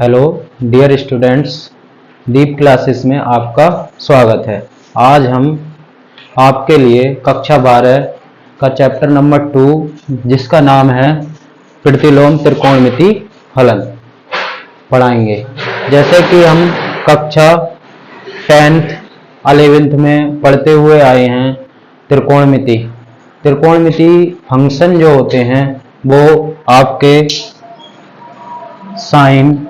Hello dear students, दीप classes में आपका स्वागत है। आज हम आपके लिए कक्षा 12 का चैप्टर नंबर 2 जिसका नाम है प्रतिलोम त्रिकोणमिति फलन पढ़ाएंगे। जैसे कि हम कक्षा 10th 11th में पढ़ते हुए आए हैं, त्रिकोणमिति फंक्शन जो होते हैं वो आपके साइन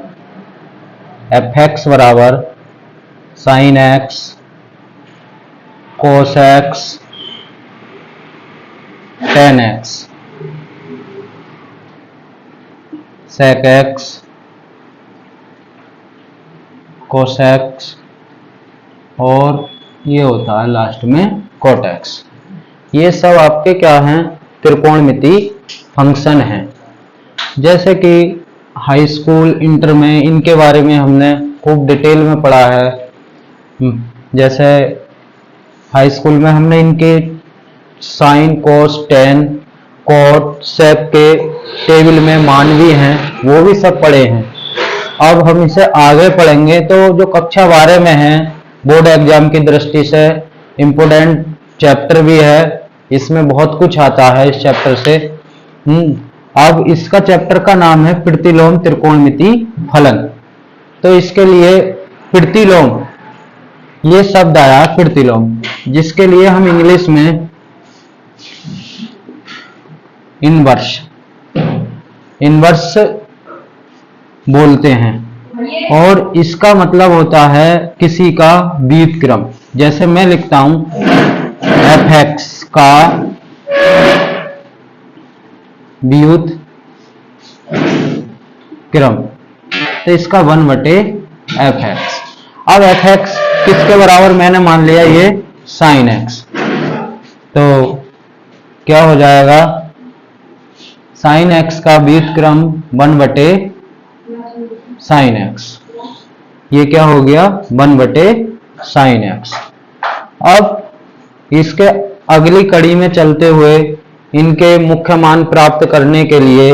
fx बराबर sine x, cos x, tan x, sec x, cos x और ये होता है लास्ट में कोट एक्स। ये सब आपके क्या हैं? त्रिकोणमिति फंक्शन हैं। जैसे कि हाई स्कूल इंटर में इनके बारे में हमने खूब डिटेल में पढ़ा है। जैसे हाई स्कूल में हमने इनके साइन, कोस, टेन, कोट, सेक के टेबल में मान भी हैं, वो भी सब पढ़े हैं। अब हम इसे आगे पढ़ेंगे तो जो कक्षा 12 में है, बोर्ड एग्जाम की दृष्टि से इम्पोर्टेंट चैप्टर भी है। इसमें बहुत कुछ आता है इस चैप्टर से। अब इसका चैप्टर का नाम है प्रतिलोम त्रिकोणमिति फलन। तो इसके लिए प्रतिलोम, ये शब्द आया प्रतिलोम, जिसके लिए हम इंग्लिश में इनवर्स बोलते हैं और इसका मतलब होता है किसी का व्युत्क्रम। जैसे मैं लिखता हूं fx का व्युत्क्रम, तो इसका 1/fx। अब fx किसके बराबर मैंने मान लिया, ये साइन x, तो क्या हो जाएगा? साइन x का व्युत्क्रम 1/sin x। ये क्या हो गया? 1/sin x। अब इसके अगली कड़ी में चलते हुए इनके मुख्य मान प्राप्त करने के लिए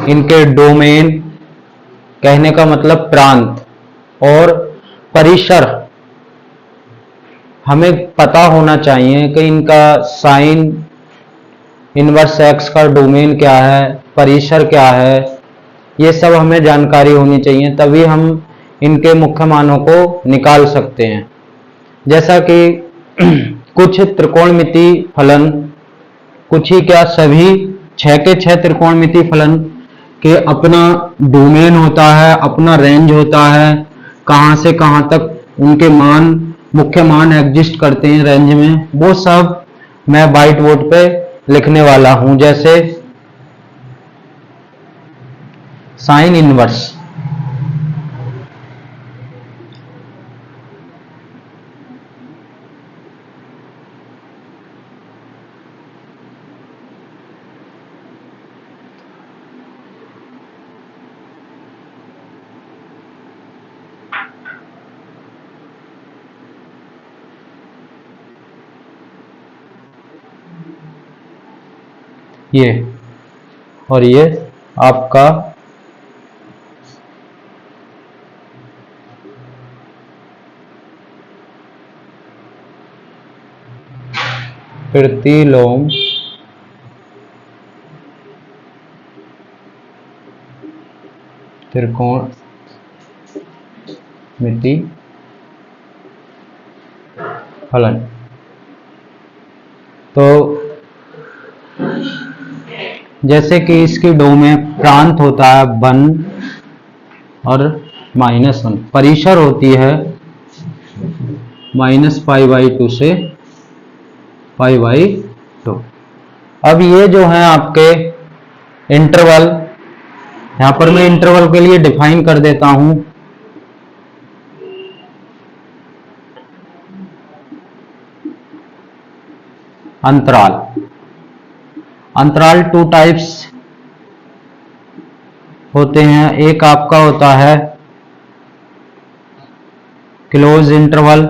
इनके डोमेन, कहने का मतलब प्रांत, और परिसर हमें पता होना चाहिए कि इनका साइन इनवर्स एक्स का डोमेन क्या है, परिसर क्या है, ये सब हमें जानकारी होनी चाहिए, तभी हम इनके मुख्य मानों को निकाल सकते हैं। जैसा कि कुछ त्रिकोणमिति फलन, कुछ ही क्या सभी 6 के 6 त्रिकोणमिति फलन के अपना डोमेन होता है, अपना रेंज होता है, कहां से कहां तक उनके मान, मुख्य मान एग्जिस्ट करते हैं रेंज में, वो सब मैं व्हाइट बोर्ड पे लिखने वाला हूं। जैसे साइन इनवर्स, ये और ये आपका प्रतिलोम त्रिकोणमिति फलन। तो जैसे कि इसकी डोमेन प्रांत होता है 1 और -1, परिसर होती है -π/2 से π/2। अब ये जो है आपके इंटरवल, यहां पर मैं इंटरवल के लिए डिफाइन कर देता हूं। अंतराल 2 टाइप्स होते हैं। एक आपका होता है क्लोज इंटरवल,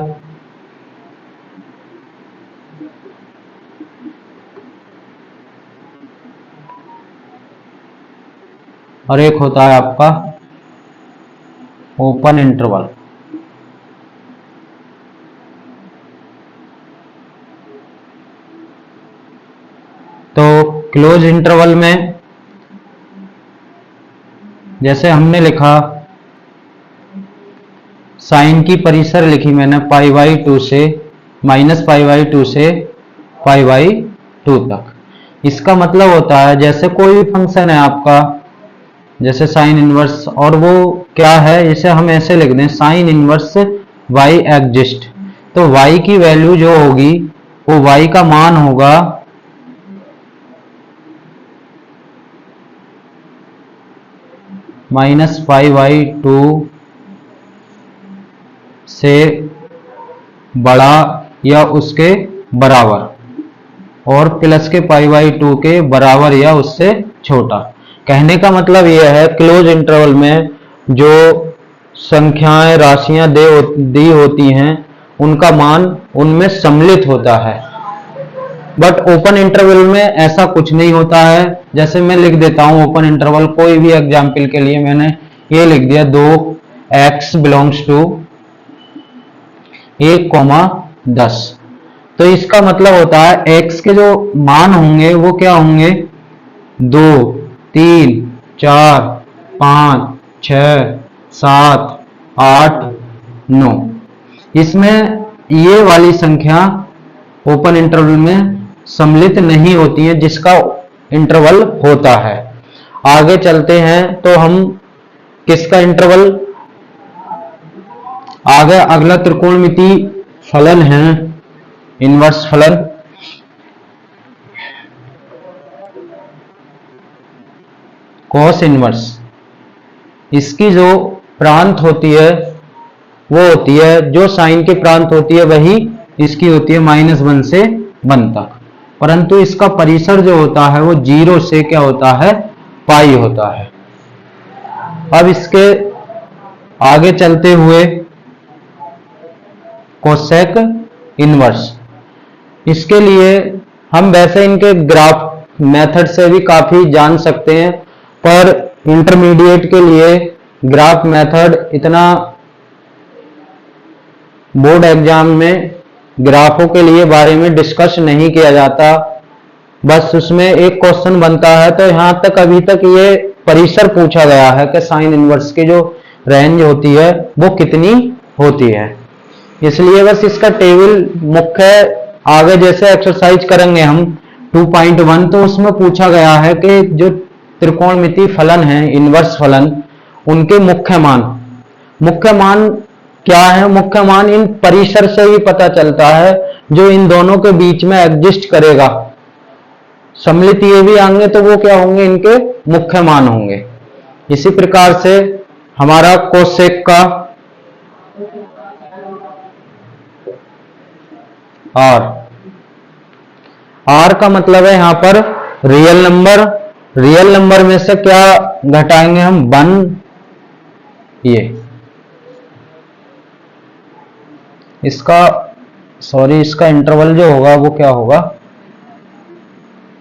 और एक होता है आपका ओपन इंटरवल। तो क्लोज इंटरवल में जैसे हमने लिखा, साइन की परिसर लिखी मैंने π/2 से -π/2 से π/2 तक। इसका मतलब होता है जैसे कोई भी फंक्शन है आपका, जैसे साइन इनवर्स, और वो क्या है, इसे हम ऐसे लिख दें साइन इनवर्स y एग्जिस्ट। तो y की वैल्यू जो होगी वो y का मान होगा -π/2 से बड़ा या उसके बराबर, और प्लस के π/2 के बराबर या उससे छोटा। कहने का मतलब यह है क्लोज इंटरवल में जो संख्याएं राशियां दी होती हैं उनका मान उनमें सम्मिलित होता है। बट ओपन इंटरवल में ऐसा कुछ नहीं होता है। जैसे मैं लिख देता हूं ओपन इंटरवल, कोई भी एग्जाम्पल के लिए मैंने ये लिख दिया 2x बिलोंग्स टू 1,10। तो इसका मतलब होता है x के जो मान होंगे वो क्या होंगे, 2, 3, 4, 5, 6, 7, 8, 9। इसमें ये वाली संख्या ओपन इंटरवल में सम्मिलित नहीं होती है जिसका इंटरवल होता है। आगे चलते हैं तो हम किसका इंटरवल, आगे अगला त्रिकोणमिति फलन है इनवर्स फलन। कॉस इनवर्स, इसकी जो प्रांत होती है वो होती है, जो साइन की प्रांत होती है वही इसकी होती है -1 से 1 तक, परंतु इसका परिसर जो होता है वो 0 से क्या होता है, पाई होता है। अब इसके आगे चलते हुए कोसेक इनवर्स, इसके लिए हम वैसे इनके ग्राफ मेथड से भी काफी जान सकते हैं, पर इंटरमीडिएट के लिए ग्राफ मेथड इतना बोर्ड एग्जाम में ग्राफों के लिए बारे में डिस्कस नहीं किया जाता। बस उसमें एक क्वेश्चन बनता है, तो यहां तक अभी तक ये परिसर पूछा गया है कि साइन इनवर्स की जो रेंज होती है वो कितनी होती है। इसलिए बस इसका टेबल मुख्य, आगे जैसे एक्सरसाइज करेंगे हम 2.1, तो उसमें पूछा गया है कि जो त्रिकोणमिति फलन है इनवर्स फलन, उनके मुख्य मान क्या है। मुख्य मान इन परिसर से ही पता चलता है जो इन दोनों के बीच में एग्जिस्ट करेगा। सम्मिलित ये भी आएंगे तो वो क्या होंगे, इनके मुख्य मान होंगे। इसी प्रकार से हमारा कोसेक का आर का मतलब है यहां पर रियल नंबर। रियल नंबर में से क्या घटाएंगे हम, 1, ये इसका इंटरवल जो होगा वो क्या होगा,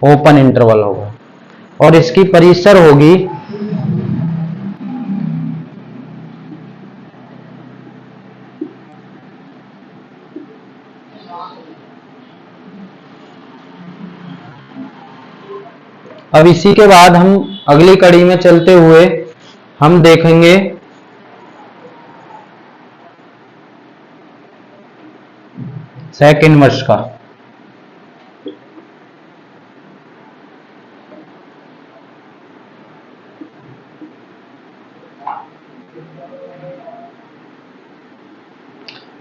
ओपन इंटरवल होगा, और इसकी परिसर होगी अब इसी के बाद हम अगली कड़ी में चलते हुए हम देखेंगे सेक इनवर्स का।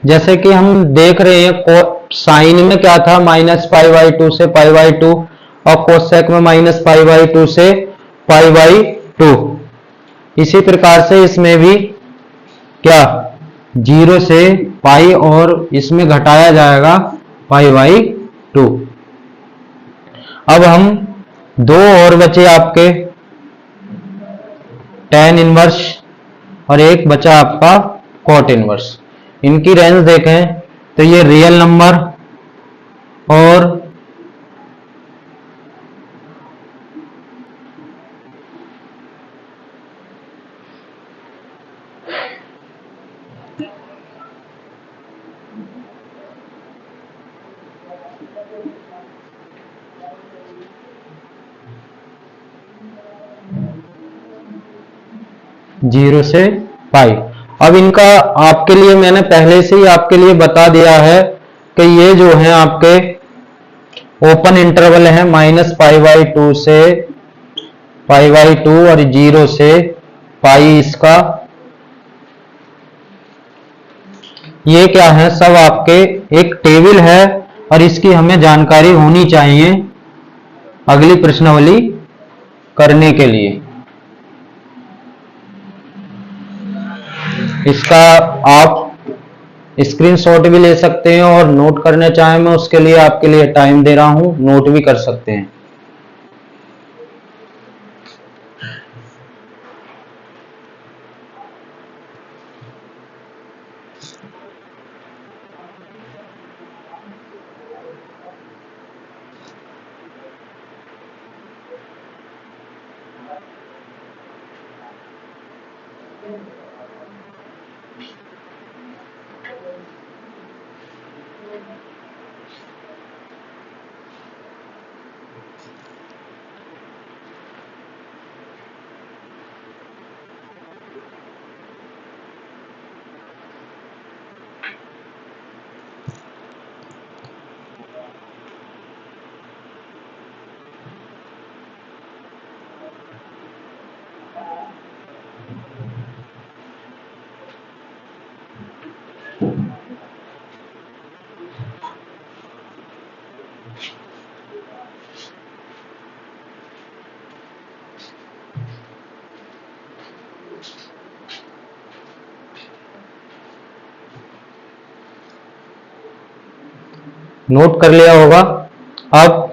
जैसे कि हम देख रहे हैं साइन में क्या था, -π/2 से π/2, और कोसेक में -π/2 से π/2। इसी प्रकार से इसमें भी क्या, 0 से पाई, और इसमें घटाया जाएगा π/2। अब हम दो और बचे आपके tan इनवर्स, और एक बचा आपका कॉट इनवर्स। इनकी रेंज देखें तो ये रियल नंबर और 0 से पाई। अब इनका आपके लिए मैंने पहले से ही आपके लिए बता दिया है कि ये जो है आपके ओपन इंटरवल है -π/2 से π/2 और 0 से पाई इसका। ये क्या है, सब आपके एक टेबल है और इसकी हमें जानकारी होनी चाहिए अगली प्रश्नावली करने के लिए। इसका आप स्क्रीनशॉट भी ले सकते हैं और नोट करना चाहें मैं उसके लिए आपके लिए टाइम दे रहा हूं, नोट भी कर सकते हैं। नोट कर लिया होगा। अब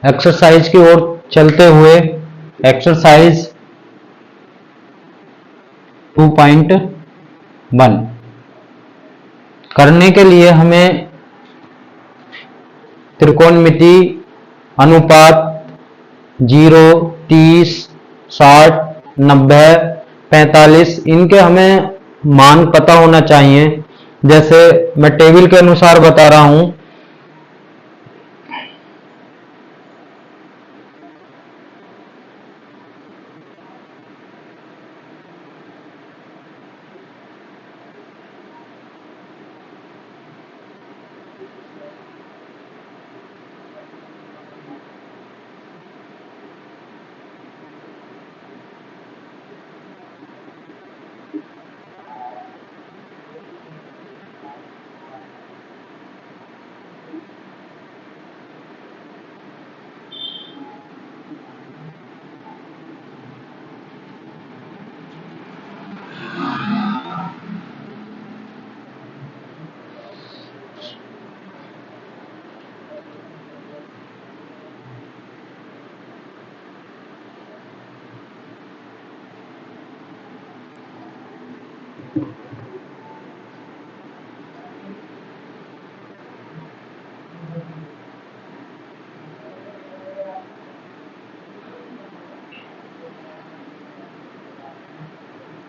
एक्सरसाइज की ओर चलते हुए, एक्सरसाइज 2.1 करने के लिए हमें त्रिकोणमिति अनुपात 0, 30, 60, 90, 45 इनके हमें मान पता होना चाहिए। जैसे मैं टेबल के अनुसार बता रहा हूं।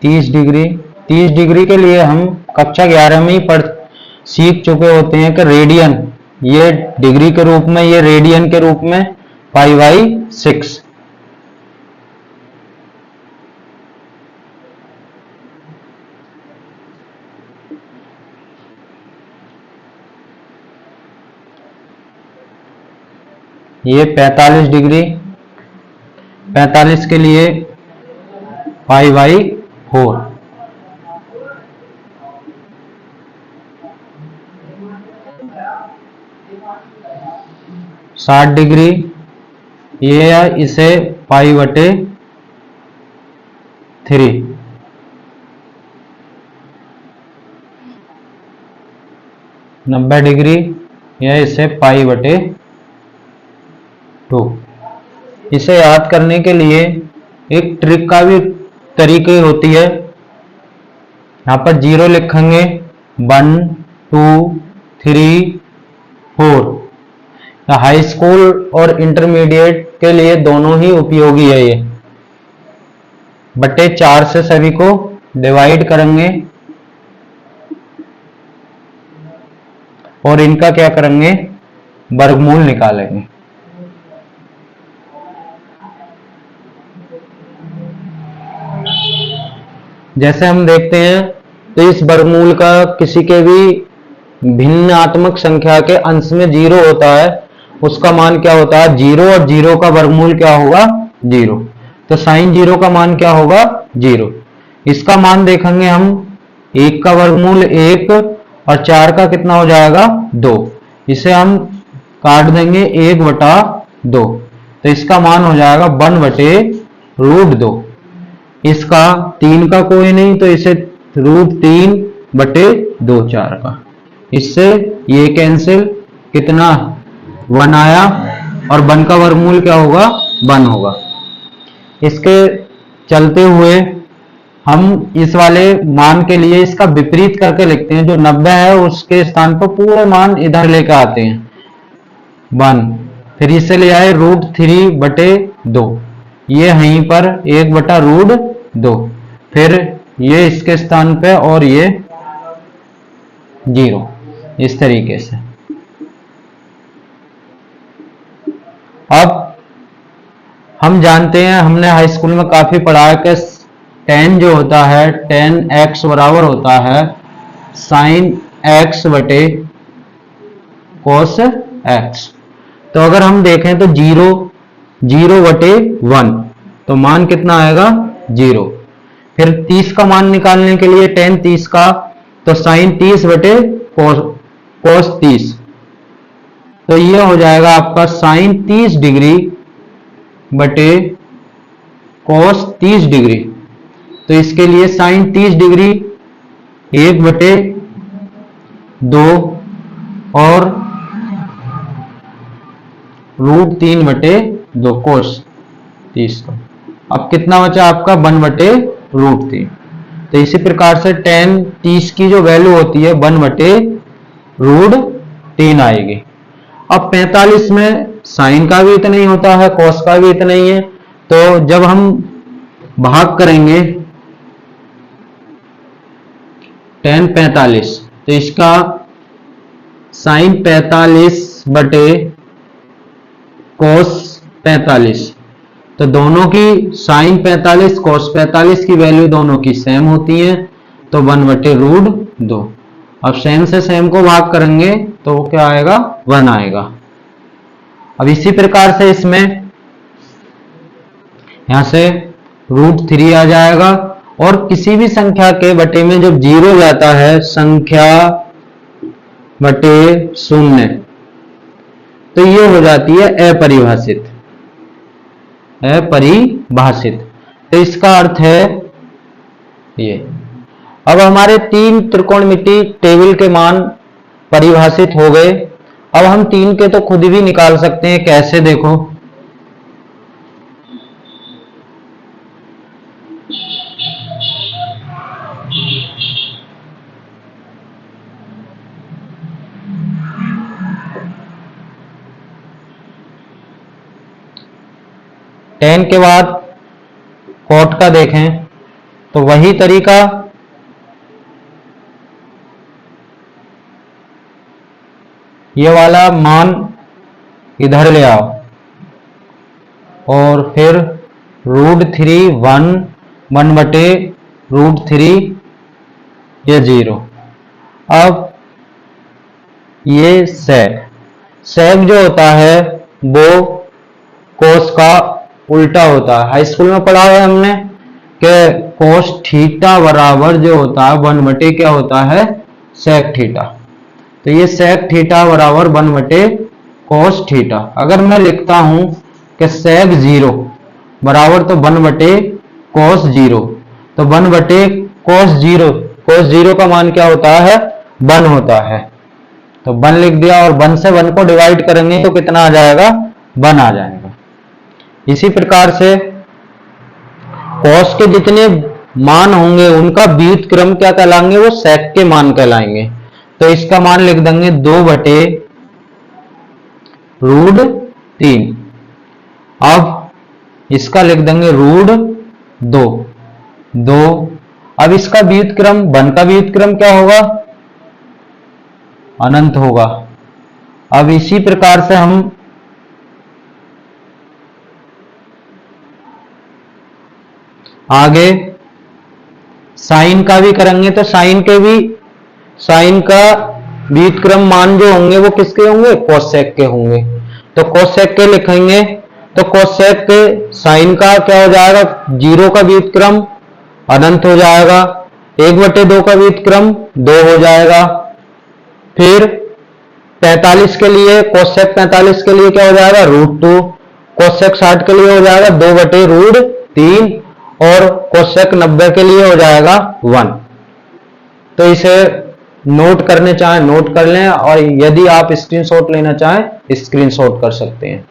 तीस डिग्री के लिए हम कक्षा 11 में ही सीख चुके होते हैं कि रेडियन, ये डिग्री के रूप में, ये रेडियन के रूप में π/6। ये 45 डिग्री, 45 के लिए π/4। 60 डिग्री, ये इसे π/3। 90 डिग्री, यह इसे π/2। इसे याद करने के लिए एक ट्रिक का भी तरीके होती है। यहां पर 0 लिखेंगे, 1, 2, 3, 4। हाई स्कूल और इंटरमीडिएट के लिए दोनों ही उपयोगी है ये। बटे 4 से सभी को डिवाइड करेंगे और इनका क्या करेंगे, वर्गमूल निकालेंगे। जैसे हम देखते हैं तो इस वर्गमूल का किसी के भी भिन्नात्मक संख्या के अंश में 0 होता है, उसका मान क्या होता है 0, और 0 का वर्गमूल क्या होगा 0। तो साइन 0 का मान क्या होगा 0। इसका मान देखेंगे हम, 1 का वर्गमूल 1 और 4 का कितना हो जाएगा 2। इसे हम काट देंगे 1/2, तो इसका मान हो जाएगा 1/√2। इसका 3 का कोई नहीं तो इसे √3/2 4 का। इससे ये कैंसिल, कितना 1 आया, और 1 का वर्गमूल क्या होगा 1 होगा। इसके चलते हुए हम इस वाले मान के लिए इसका विपरीत करके लिखते हैं। जो 90 है उसके स्थान पर पूरे मान इधर लेकर आते हैं 1, फिर इसे ले आए √3/2, ये यहीं पर 1/√2, फिर ये इसके स्थान पे और ये 0, इस तरीके से। अब हम जानते हैं, हमने हाई स्कूल में काफी पढ़ा है कि tan जो होता है tan x बराबर होता है sin x बटे cos x। तो अगर हम देखें तो 0/1, तो मान कितना आएगा 0। फिर 30 का मान निकालने के लिए tan 30 का, तो sin 30 बटे cos 30, तो ये हो जाएगा आपका sin 30 डिग्री बटे cos 30 डिग्री। तो इसके लिए sin 30 डिग्री 1/2 और √3/2 cos 30 का। अब कितना बचा आपका 1/√3। तो इसी प्रकार से tan 30 की जो वैल्यू होती है 1/√3 आएगी। अब 45 में साइन का भी इतना ही होता है, cos का भी इतना ही है। तो जब हम भाग करेंगे tan 45, तो इसका sin 45/cos 45, तो दोनों की sin 45 cos 45 की वैल्यू दोनों की सेम होती है, तो 1/√2। अब सेम से सेम को भाग करेंगे तो वो क्या आएगा 1 आएगा। अब इसी प्रकार से इसमें यहां से √3 आ जाएगा, और किसी भी संख्या के बटे में जब 0 जाता है, संख्या बटे 0, तो ये हो जाती है अपरिभाषित। अपरिभाषित, तो इसका अर्थ है ये। अब हमारे 3 त्रिकोणमिति टेबल के मान परिभाषित हो गए। अब हम 3 के तो खुद भी निकाल सकते हैं, कैसे देखो। tan के बाद cot का देखें तो वही तरीका, ये वाला मान इधर ले आओ और फिर √3 1/√3 ये 0। अब ये sec जो होता है वो cos का उल्टा होता है। हाई स्कूल में पढ़ा है हमने कि cos थीटा बराबर जो होता है 1 क्या होता है sec थीटा। तो ये sec थीटा बराबर 1/cos थीटा। अगर मैं लिखता हूं कि sec 0 बराबर तो 1/cos 0, तो 1/cos 0 का मान क्या होता है 1 होता है। तो 1 लिख दिया, और 1 से 1 को डिवाइड करेंगे तो कितना आ जाएगा 1 आ जाएगा। इसी प्रकार से cos के जितने मान होंगे उनका व्युत्क्रम क्या कहलाएंगे, वो sec के मान कहलाएंगे। तो तो इसका मान लिख देंगे 2/√3। अब इसका लिख देंगे √2। अब इसका व्युत्क्रम 1 का व्युत्क्रम क्या होगा? अनंत होगा। अब इसी प्रकार से हम आगे साइन का भी करेंगे, तो साइन का व्युत्क्रम मान जो होंगे वो किसके होंगे? कोसेक के होंगे। तो कोसेक के लिखेंगे, तो कोसेक के साइन का क्या हो जाएगा? 0 का व्युत्क्रम अनंत हो जाएगा, 1/2 का व्युत्क्रम 2 हो जाएगा। फिर 45 के लिए, कोसेक 45 के लिए क्या हो जाएगा? √2। कोसेक 60 के लिए हो जाएगा 2/√3 और कोसेक 90 के लिए हो जाएगा 1। तो इसे नोट करने चाहें नोट कर लें, और यदि आप स्क्रीनशॉट लेना चाहें स्क्रीनशॉट कर सकते हैं।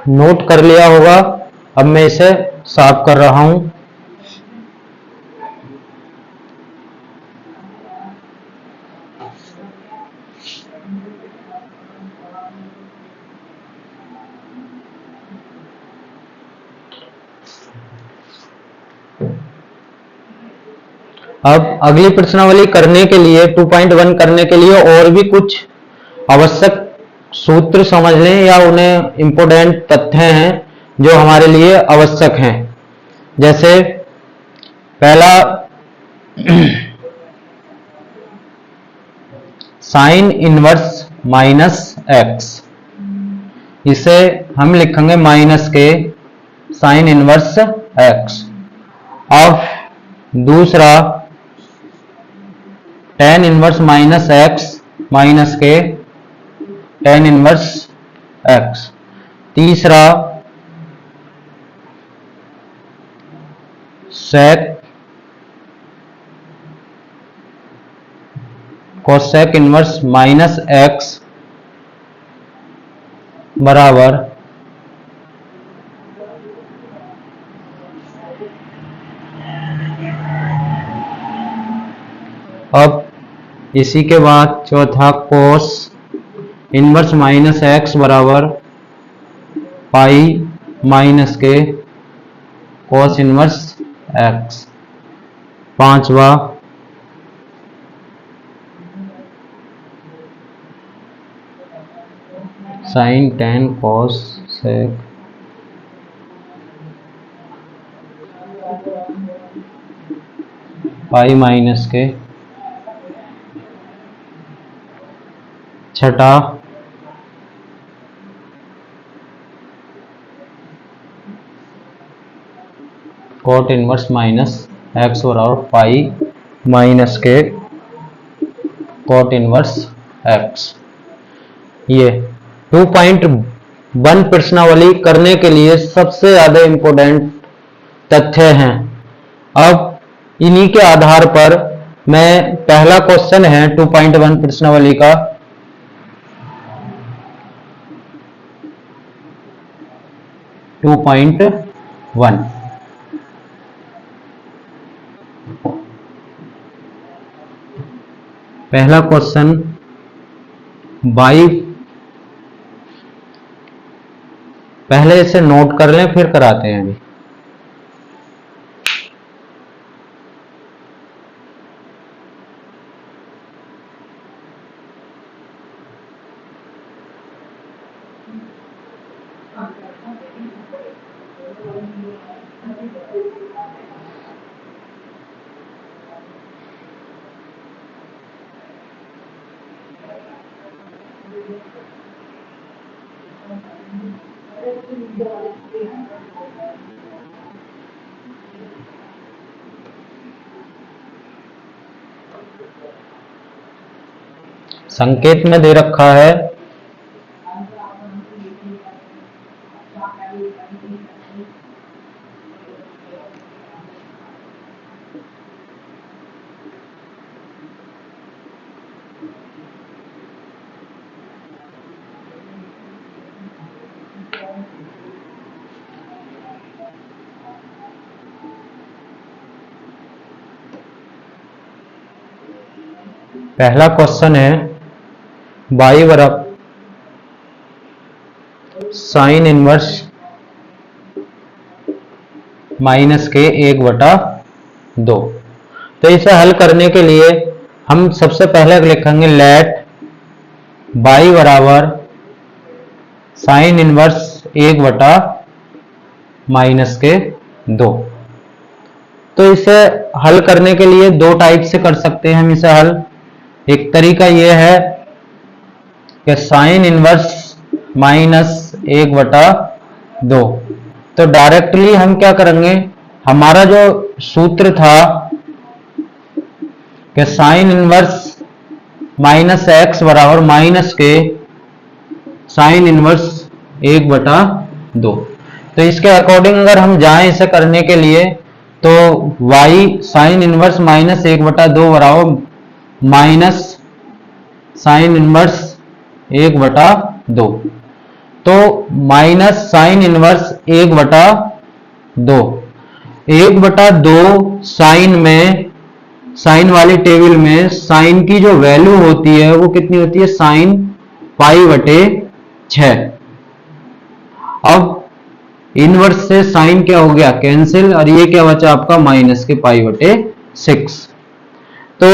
नोट कर लिया होगा। अब मैं इसे साफ कर रहा हूं। अब अगली प्रश्नावली करने के लिए 2.1 करने के लिए और भी कुछ आवश्यक सूत्र समझ लें, या उन्हें इंपोर्टेंट तथ्य हैं जो हमारे लिए आवश्यक हैं। जैसे पहला, साइन इनवर्स माइनस एक्स, इसे हम लिखेंगे माइनस के साइन इनवर्स एक्स। अब दूसरा, tan inverse minus x minus के टेन इनवर्स एक्स। तीसरा, sec cosec inverse minus x बराबर अब इसी के बाद चौथा, कोस इनवर्स माइनस एक्स बराबर पाई माइनस के कोस इनवर्स एक्स। पांचवा, साइन टेन कोस सेक पाई माइनस के। छठा, कोट इनवर्स माइनस एक्स बराबर पाई माइनस के कोट इनवर्स एक्स। ये 2.1 प्रश्नावली करने के लिए सबसे ज्यादा इंपॉर्टेंट तथ्य हैं। अब इन्हीं के आधार पर मैं पहला क्वेश्चन है 2.1 प्रश्नावली का, पहला क्वेश्चन बाई, पहले इसे नोट कर लें फिर कराते हैं अभी। संकेत में दे रखा है पहला क्वेश्चन है बाई बराबर साइन इनवर्स माइनस के 1/2। तो इसे हल करने के लिए हम सबसे पहले लिखेंगे लेट बाई बराबर साइन इनवर्स 1/-2। तो इसे हल करने के लिए दो टाइप से कर सकते हैं हम इसे हल। एक तरीका यह है कि साइन इनवर्स -1/2। तो डायरेक्टली हम क्या करेंगे, हमारा जो सूत्र था कि साइन इनवर्स -x बराबर माइनस के साइन इनवर्स 1/2। तो इसके अकॉर्डिंग अगर हम जाएं इसे करने के लिए तो y साइन इनवर्स -1/2 बराबर माइनस साइन इनवर्स 1/2। तो माइनस साइन इनवर्स 1/2, 1/2 साइन में, साइन वाली टेबल में साइन की जो वैल्यू होती है वो कितनी होती है, साइन π/6। अब इनवर्स से साइन क्या हो गया, कैंसिल, और ये क्या बचा आपका माइनस के π/6। तो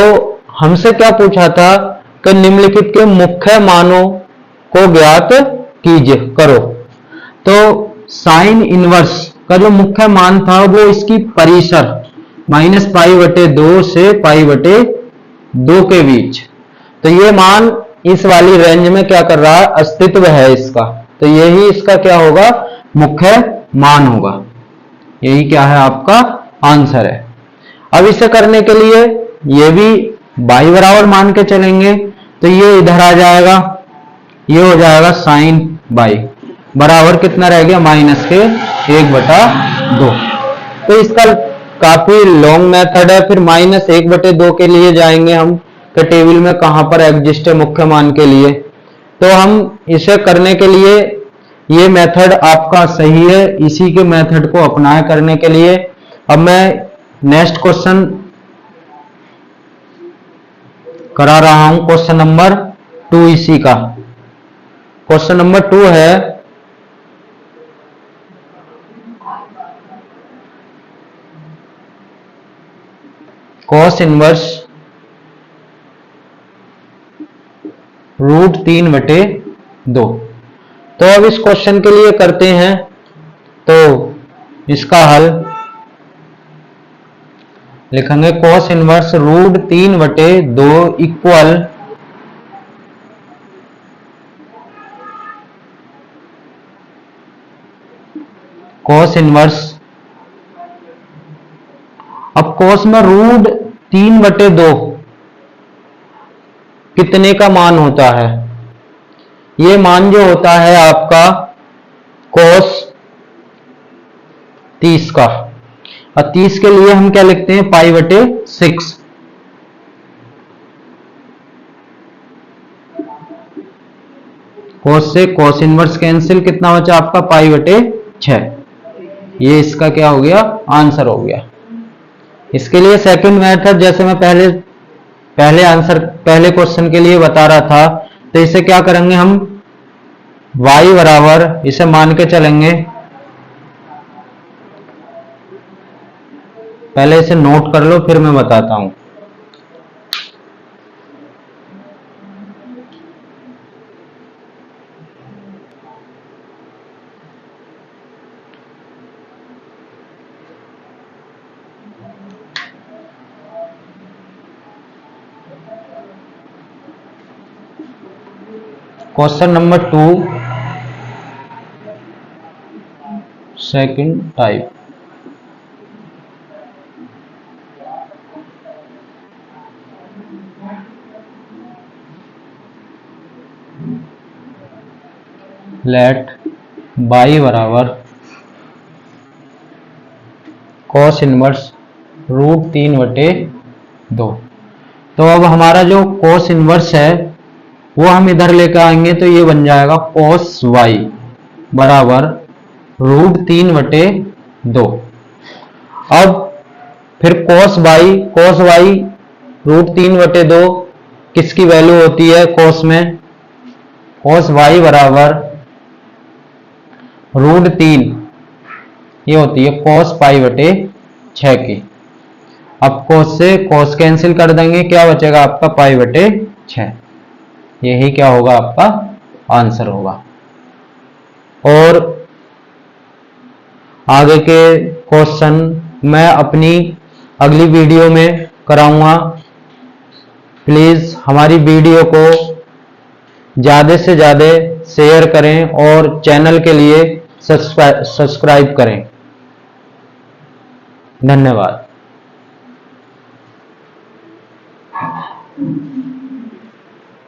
हमसे क्या पूछा था कि निम्नलिखित के मुख्य मानों को ज्ञात कीजिए करो। तो साइन इनवर्स का जो मुख्य मान था वो इसकी परिसर -π/2 से π/2 के बीच। तो ये मान इस वाली रेंज में क्या कर रहा है, अस्तित्व है इसका। तो यही इसका क्या होगा, मुख्य मान होगा। यही क्या है आपका आंसर है। अब इसे करने के लिए ये भी बाई बराबर मान के चलेंगे। तो ये इधर आ जाएगा, ये हो जाएगा साइन बाई बराबर कितना रह गया, माइनस के 1/2। तो इसका काफी लॉन्ग मेथड है। फिर -1/2 के लिए जाएंगे हम कि टेबल में कहां पर एग्जिस्ट है मुख्य मान के लिए। तो हम इसे करने के लिए ये मेथड आपका सही है, इसी के मेथड को अपनाए करने के लिए। अब मैं नेक्स्ट क्वेश्चन करा रहा हूं, क्वेश्चन नंबर 2 इसी का। क्वेश्चन नंबर 2 है कॉस इनवर्स √3/2। तो अब इस क्वेश्चन के लिए करते हैं। तो इसका हल लिखेंगे cos inverse √3/2 equal cos inverse. अब कॉस में √3/2 कितने का मान होता है, ये मान जो होता है आपका cos 30 का, और 30 के लिए हम क्या लिखते हैं, पाई बटे 6। cos से cos इनवर्स कैंसिल, कितना बचा आपका, पाई बटे 6। ये इसका क्या हो गया, आंसर हो गया। इसके लिए सेकंड मेथड जैसे मैं पहले क्वेश्चन के लिए बता रहा था, तो इसे क्या करेंगे हम, y बराबर इसे मान के चलेंगे, पहले इसे नोट कर लो फिर मैं बताता हूं। Question number 2 second type. Let y बराबर cos इनवर्स √3/2। तो अब हमारा जो cos इनवर्स है वो हम इधर लेकर आएंगे, तो ये बन जाएगा cos y बराबर √3/2। अब फिर cos y √3/2 किसकी वैल्यू होती है cos में, cos y बराबर √3, ये होती है cos π/6 की। अब cos से cos कैंसिल कर देंगे, क्या बचेगा आपका, π/6। यही क्या होगा, आपका आंसर होगा। और आगे के क्वेश्चन मैं अपनी अगली वीडियो में कराऊंगा। प्लीज हमारी वीडियो को ज्यादा से ज्यादा शेयर करें और चैनल के लिए सब्सक्राइब करें। धन्यवाद।